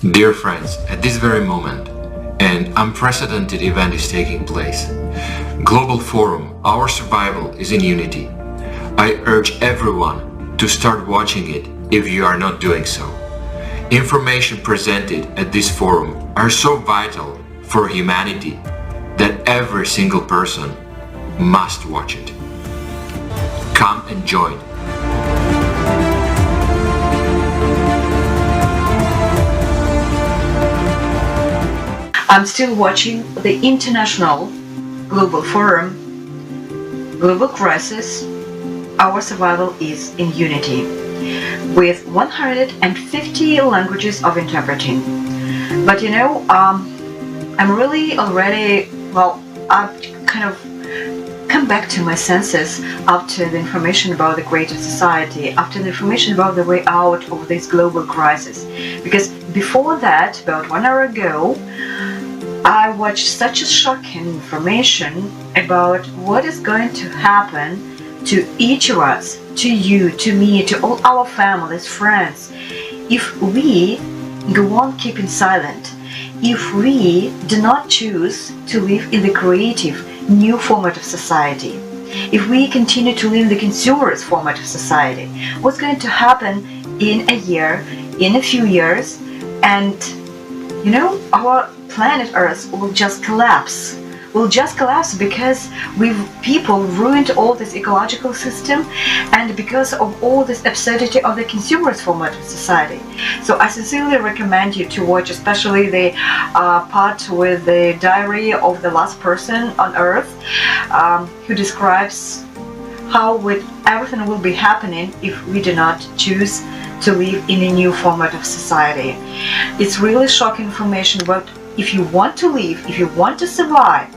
Dear friends, at this very moment, an unprecedented event is taking place. Global Forum, Our Survival is in Unity. I urge everyone to start watching it if you are not doing so. Information presented at this forum are so vital for humanity that every single person must watch it. Come and join. I'm still watching the International Global Forum, Global Crisis, Our Survival is in Unity, with 150 languages of interpreting. But I'm really already, I've kind of come back to my senses after the information about the greater society, after the information about the way out of this global crisis. Because before that, about 1 hour ago, I watched such a shocking information about what is going to happen to each of us, to you, to me, to all our families, friends, if we go on keeping silent, if we do not choose to live in the creative new format of society, if we continue to live in the consumerist format of society. What's going to happen in a year, in a few years, and our planet Earth will just collapse. Will just collapse because people ruined all this ecological system, and because of all this absurdity of the consumerist format of society. So I sincerely recommend you to watch, especially the part with the diary of the last person on Earth, who describes how everything will be happening if we do not choose to live in a new format of society. It's really shocking information, but if you want to live, if you want to survive,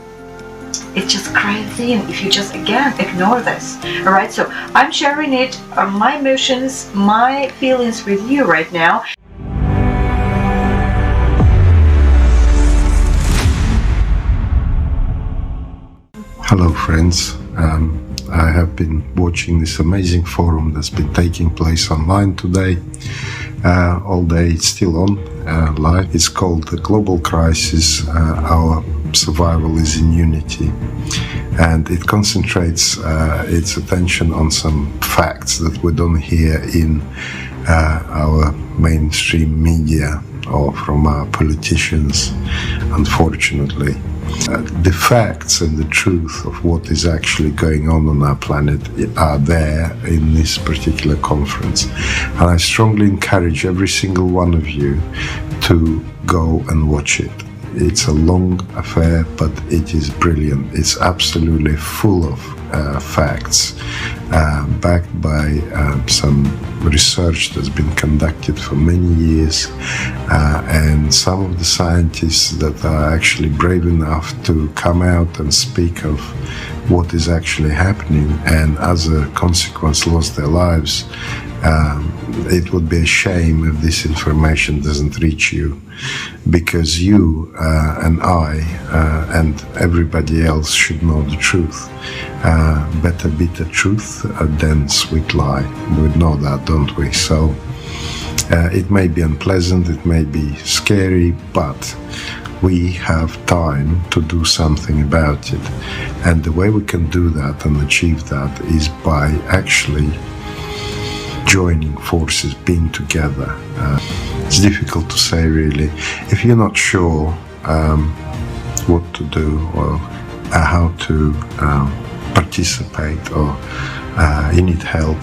it's just crazy if you just again ignore this. Alright, so I'm sharing it, my emotions, my feelings with you right now. Hello friends, I have been watching this amazing forum that's been taking place online today, all day. It's still on live. It's called The Global Crisis, Our Survival is in Unity, and it concentrates its attention on some facts that we don't hear in our mainstream media or from our politicians, unfortunately. The facts and the truth of what is actually going on our planet are there in this particular conference, and I strongly encourage every single one of you to go and watch it. It's a long affair, but it is brilliant. It's absolutely full of facts, backed by some research that's been conducted for many years, and some of the scientists that are actually brave enough to come out and speak of what is actually happening, and as a consequence lost their lives. It would be a shame if this information doesn't reach you, because you and I and everybody else should know the truth. Better bitter truth than sweet lie. We know that, don't we? So it may be unpleasant, it may be scary, but we have time to do something about it. And the way we can do that and achieve that is by actually joining forces, being together. It's difficult to say, really. If you're not sure what to do or how to participate, or you need help,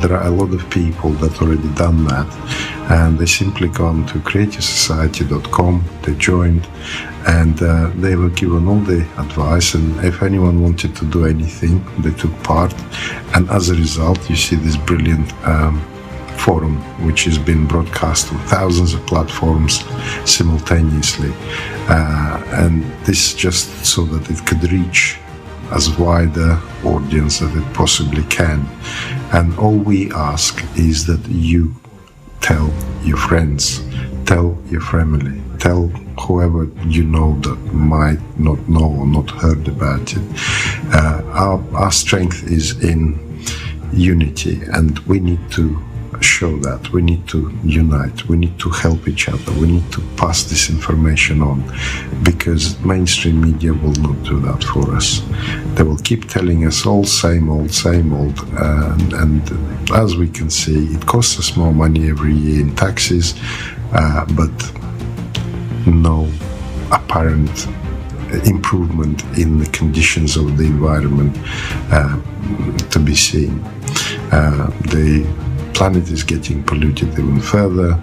there are a lot of people that already done that, and they simply gone to creativeSociety.com, they joined, and they were given all the advice, and if anyone wanted to do anything, they took part, and as a result you see this brilliant forum which has been broadcast on thousands of platforms simultaneously, and this just so that it could reach as wide an audience as it possibly can. And all we ask is that you tell your friends, tell your family, tell whoever you know that might not know or not heard about it. Our strength is in unity, and we need to show that. We need to unite. We need to help each other. We need to pass this information on, because mainstream media will not do that for us. They will keep telling us all same old, and as we can see, it costs us more money every year in taxes, but no apparent improvement in the conditions of the environment to be seen. The planet is getting polluted even further,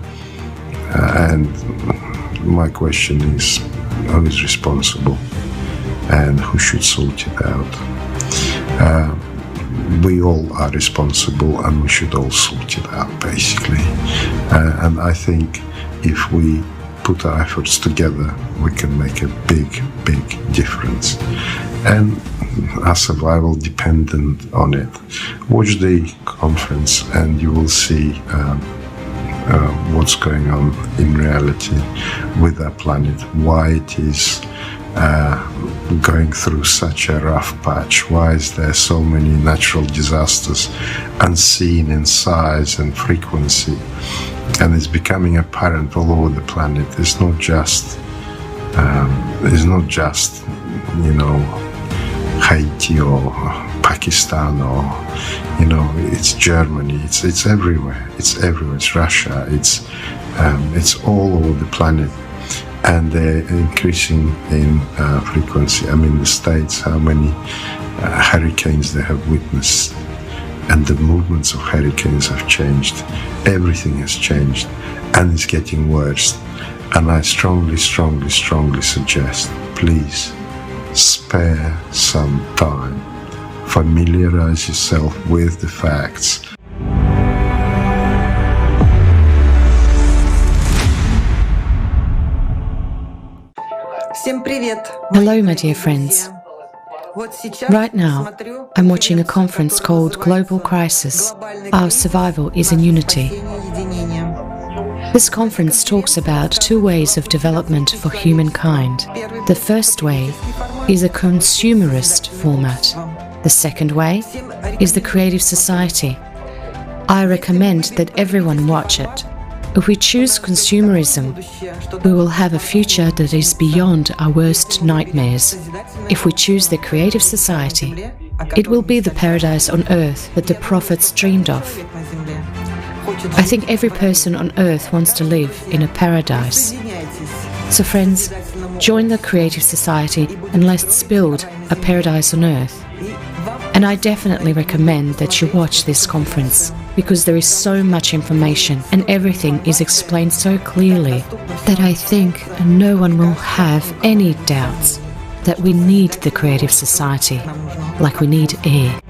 and my question is, who is responsible and who should sort it out? We all are responsible, and we should all sort it out, basically. And I think if we put our efforts together, we can make a big difference. And our survival dependent on it. Watch the conference and you will see what's going on in reality with our planet, why it is going through such a rough patch, why is there so many natural disasters unseen in size and frequency, and it's becoming apparent all over the planet. It's not just Haiti or Pakistan, or it's Germany. It's everywhere. It's Russia. It's all over the planet, and they're increasing in frequency. I mean, the States, how many hurricanes they have witnessed, and the movements of hurricanes have changed. Everything has changed, and it's getting worse. And I strongly suggest, please, spare some time. Familiarize yourself with the facts. Hello, my dear friends. Right now, I'm watching a conference called Global Crisis. Our survival is in unity. This conference talks about two ways of development for humankind. The first way is a consumerist format. The second way is the creative society. I recommend that everyone watch it. If we choose consumerism, we will have a future that is beyond our worst nightmares. If we choose the creative society, it will be the paradise on earth that the prophets dreamed of. I think every person on earth wants to live in a paradise. So friends, join the creative society and let's build a paradise on earth. And I definitely recommend that you watch this conference, because there is so much information and everything is explained so clearly that I think no one will have any doubts that we need the creative society, like we need air.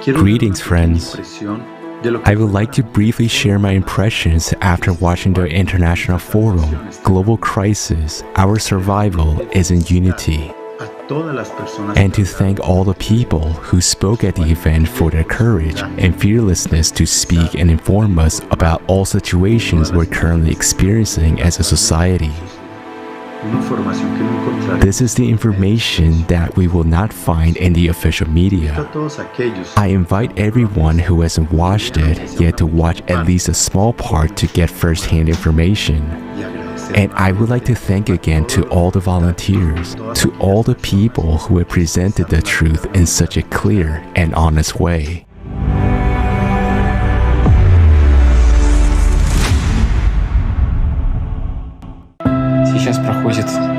Greetings, friends. I would like to briefly share my impressions after watching the international forum, Global Crisis, Our Survival is in Unity, and to thank all the people who spoke at the event for their courage and fearlessness to speak and inform us about all situations we're currently experiencing as a society. This is the information that we will not find in the official media. I invite everyone who hasn't watched it yet to watch at least a small part to get first-hand information. And I would like to thank again to all the volunteers, to all the people who have presented the truth in such a clear and honest way.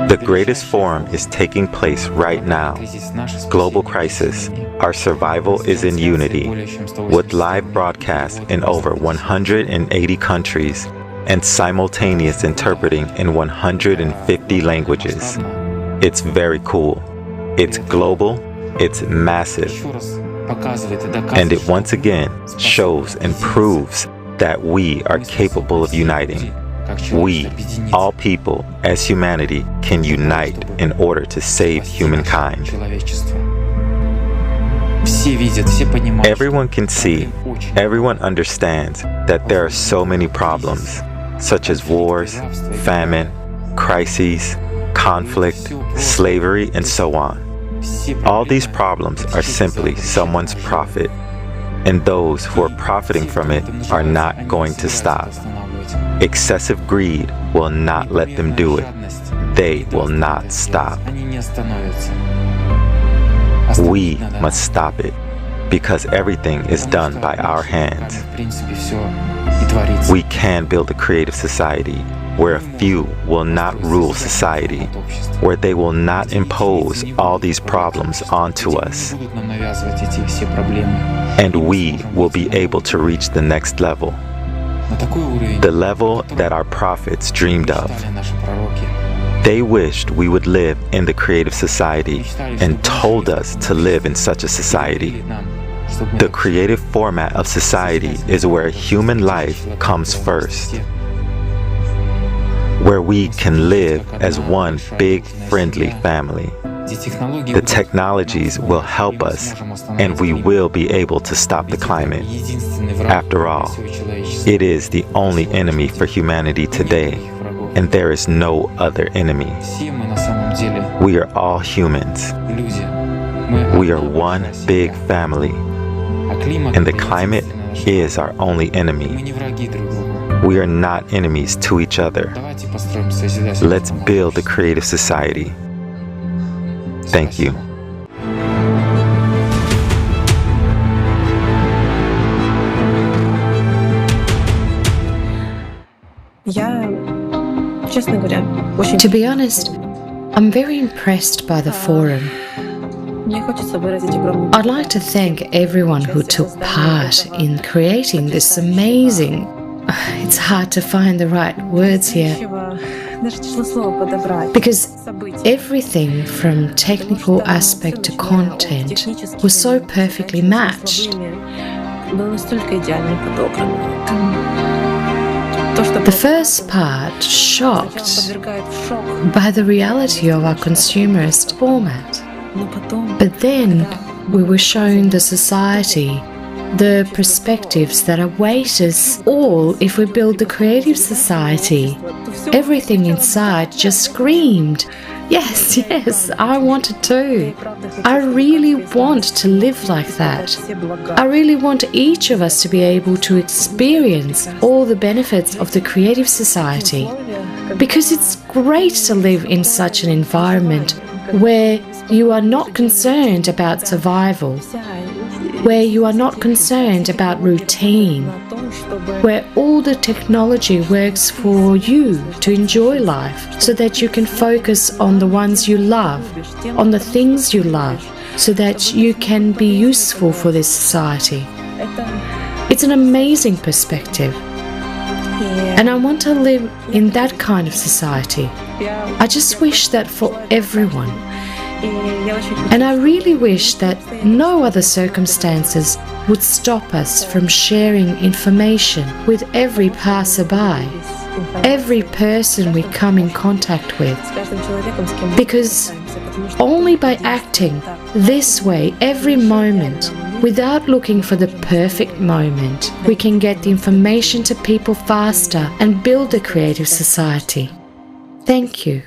The greatest forum is taking place right now. Global Crisis, Our Survival is in Unity, with live broadcasts in over 180 countries and simultaneous interpreting in 150 languages. It's very cool. It's global, it's massive, and it once again shows and proves that we are capable of uniting. We, all people, as humanity, can unite in order to save humankind. Everyone can see, everyone understands that there are so many problems, such as wars, famine, crises, conflict, slavery, and so on. All these problems are simply someone's profit, and those who are profiting from it are not going to stop. Excessive greed will not let them do it. They will not stop. We must stop it, because everything is done by our hands. We can build a creative society where a few will not rule society, where they will not impose all these problems onto us, and we will be able to reach the next level, the level that our prophets dreamed of. They wished we would live in the creative society and told us to live in such a society. The creative format of society is where human life comes first, where we can live as one big friendly family. The technologies will help us, and we will be able to stop the climate. After all, it is the only enemy for humanity today, and there is no other enemy. We are all humans. We are one big family, and the climate is our only enemy. We are not enemies to each other. Let's build a creative society. Thank you. To be honest, I'm very impressed by the forum. I'd like to thank everyone who took part in creating this amazing... It's hard to find the right words here, because everything from technical aspect to content was so perfectly matched. The first part shocked by the reality of our consumerist format. But then we were shown the society, the perspectives that await us all if we build the creative society. Everything inside just screamed, yes, yes, I want it too. I really want to live like that. I really want each of us to be able to experience all the benefits of the creative society, because it's great to live in such an environment where you are not concerned about survival, where you are not concerned about routine, where all the technology works for you to enjoy life so that you can focus on the ones you love, on the things you love, so that you can be useful for this society. It's an amazing perspective, and I want to live in that kind of society. I just wish that for everyone. And I really wish that no other circumstances would stop us from sharing information with every passerby, every person we come in contact with. Because only by acting this way every moment, without looking for the perfect moment, we can get the information to people faster and build a creative society. Thank you.